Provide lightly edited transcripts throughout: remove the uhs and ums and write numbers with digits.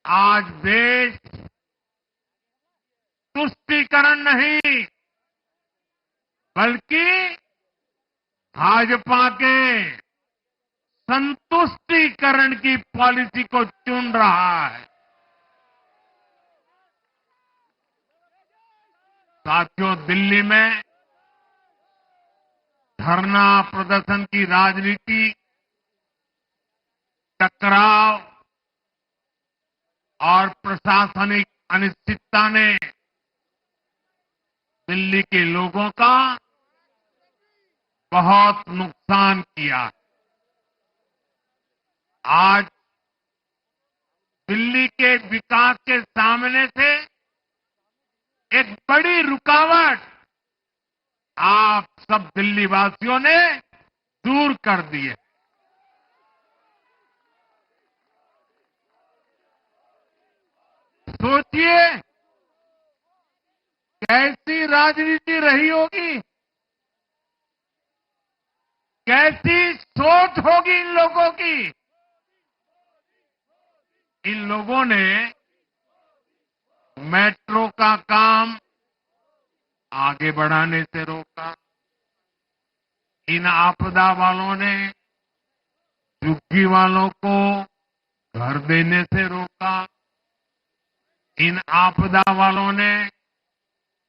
आज देश तुष्टीकरण नहीं बल्कि भाजपा के संतुष्टीकरण की पॉलिसी को चुन रहा है। साथियों, दिल्ली में धरना प्रदर्शन की राजनीति, टकराव और प्रशासनिक अनिश्चितता ने दिल्ली के लोगों का बहुत नुकसान किया। आज दिल्ली के विकास के सामने से एक बड़ी रुकावट आप सब दिल्ली वासियों ने दूर कर दी है। सोचिए कैसी राजनीति रही होगी, कैसी सोच होगी इन लोगों की। इन लोगों ने मेट्रो का काम आगे बढ़ाने से रोका। इन आपदा वालों ने झुग्गी वालों को घर देने से रोका। इन आपदा वालों ने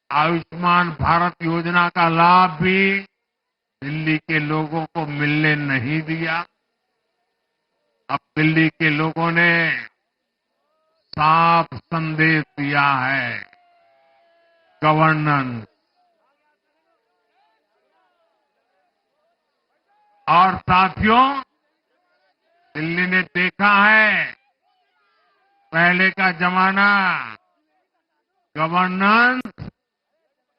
आयुष्मान भारत योजना का लाभ भी दिल्ली के लोगों को मिलने नहीं दिया। अब दिल्ली के लोगों ने साफ संदेश दिया है, गवर्नेंस। और साथियों, दिल्ली ने देखा है पहले का जमाना, गवर्नेंस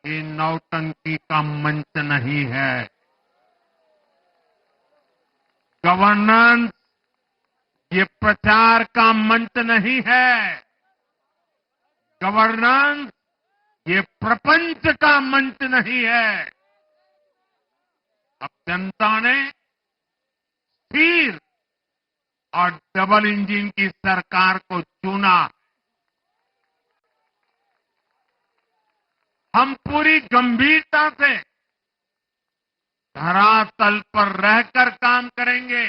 ये नौटंकी का मंच नहीं है। गवर्नेंस ये प्रचार का मंच नहीं है। गवर्नेंस ये प्रपंच का मंच नहीं है। अब जनता ने स्थिर और डबल इंजन की सरकार को चुना। हम पूरी गंभीरता से धरातल पर रहकर काम करेंगे।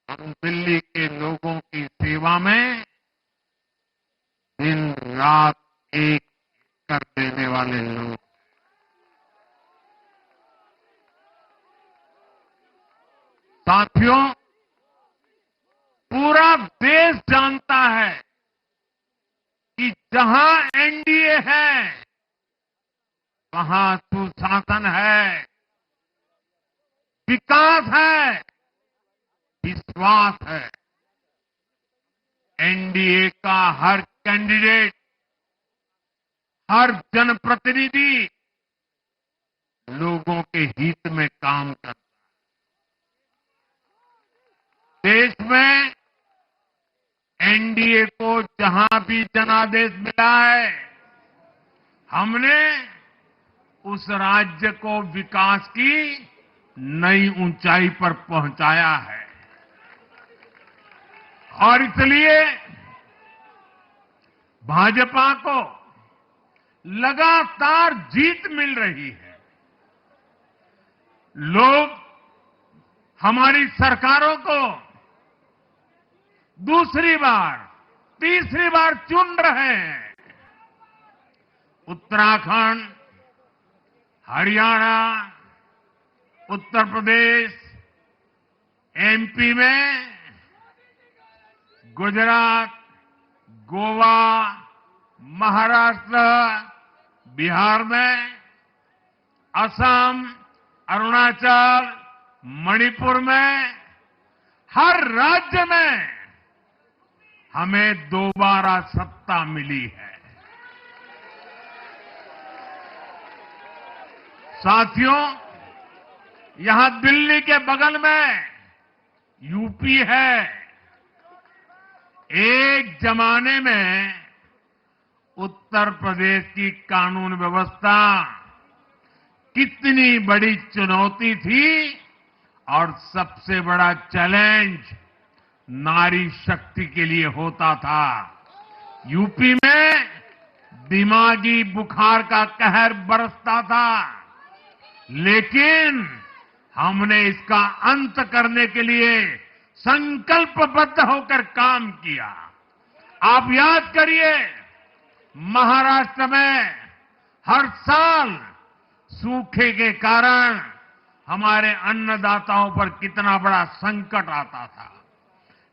हम दिल्ली के लोगों की सेवा में दिन रात एक कर देने वाले लोग। साथियों, पूरा देश जानता है कि जहां एनडीए है वहां सुशासन है, विकास है, विश्वास है। एनडीए का हर कैंडिडेट, हर जनप्रतिनिधि लोगों के हित में काम करता है। देश में एनडीए को जहां भी जनादेश मिला है, हमने उस राज्य को विकास की नई ऊंचाई पर पहुंचाया है। और इसलिए भाजपा को लगातार जीत मिल रही है। लोग हमारी सरकारों को दूसरी बार, तीसरी बार चुन रहे हैं। उत्तराखंड, हरियाणा, उत्तर प्रदेश, एमपी में, गुजरात, गोवा, महाराष्ट्र, बिहार में, असम, अरुणाचल, मणिपुर में, हर राज्य में हमें दोबारा सत्ता मिली है। साथियों, यहां दिल्ली के बगल में यूपी है। एक जमाने में उत्तर प्रदेश की कानून व्यवस्था कितनी बड़ी चुनौती थी और सबसे बड़ा चैलेंज नारी शक्ति के लिए होता था। यूपी में दिमागी बुखार का कहर बरसता था, लेकिन हमने इसका अंत करने के लिए संकल्पबद्ध होकर काम किया। आप याद करिए, महाराष्ट्र में हर साल सूखे के कारण हमारे अन्नदाताओं पर कितना बड़ा संकट आता था,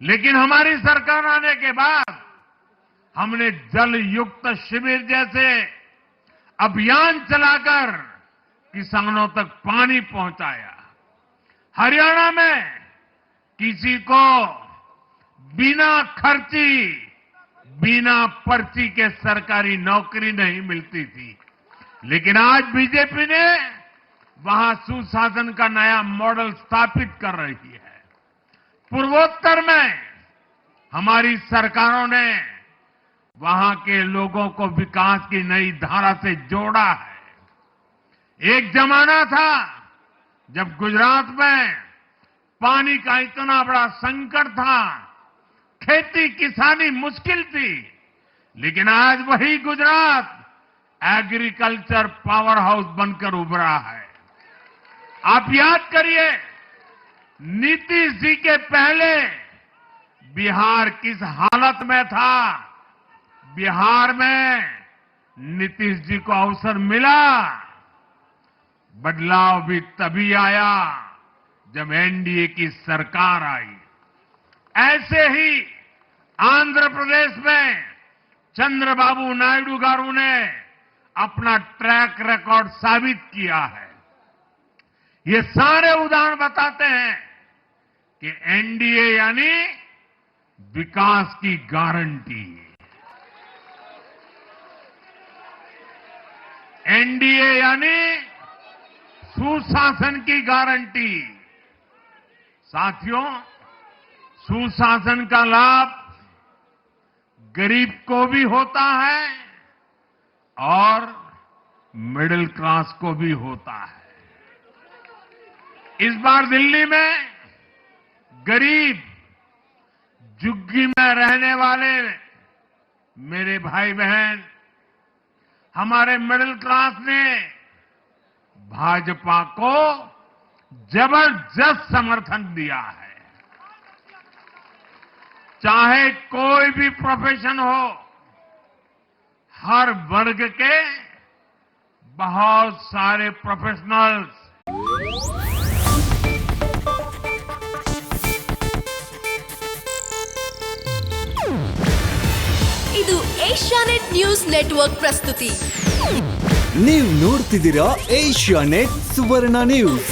लेकिन हमारी सरकार आने के बाद हमने जल युक्त शिविर जैसे अभियान चलाकर किसानों तक पानी पहुंचाया। हरियाणा में किसी को बिना खर्ची, बिना पर्ची के सरकारी नौकरी नहीं मिलती थी, लेकिन आज बीजेपी ने वहां सुशासन का नया मॉडल स्थापित कर रही है। पूर्वोत्तर में हमारी सरकारों ने वहां के लोगों को विकास की नई धारा से जोड़ा है। एक जमाना था जब गुजरात में पानी का इतना बड़ा संकट था, खेती किसानी मुश्किल थी, लेकिन आज वही गुजरात एग्रीकल्चर पावर हाउस बनकर उभरा है। आप याद करिए, नीतीश जी के पहले बिहार किस हालत में था। बिहार में नीतीश जी को अवसर मिला, बदलाव भी तभी आया जब एनडीए की सरकार आई। ऐसे ही आंध्र प्रदेश में चंद्रबाबू नायडू गारू ने अपना ट्रैक रिकॉर्ड साबित किया है। ये सारे उदाहरण बताते हैं कि एनडीए यानी विकास की गारंटी। एनडीए यानी सुशासन की गारंटी। साथियों, सुशासन का लाभ गरीब को भी होता है और मिडिल क्लास को भी होता है। इस बार दिल्ली में गरीब, झुग्गी में रहने वाले मेरे भाई बहन, हमारे मिडिल क्लास ने भाजपा को जबरदस्त समर्थन दिया है। चाहे कोई भी प्रोफेशन हो, हर वर्ग के बहुत सारे प्रोफेशनल्स ಇದು ಏಷ್ಯಾನೆಟ್ ನ್ಯೂಸ್ ನೆಟ್ವರ್ಕ್ ಪ್ರಸ್ತುತಿ. ನೀವು ನೋಡ್ತಿದ್ದೀರಾ ಏಷ್ಯಾನೆಟ್ ಸುವರ್ಣ ನ್ಯೂಸ್.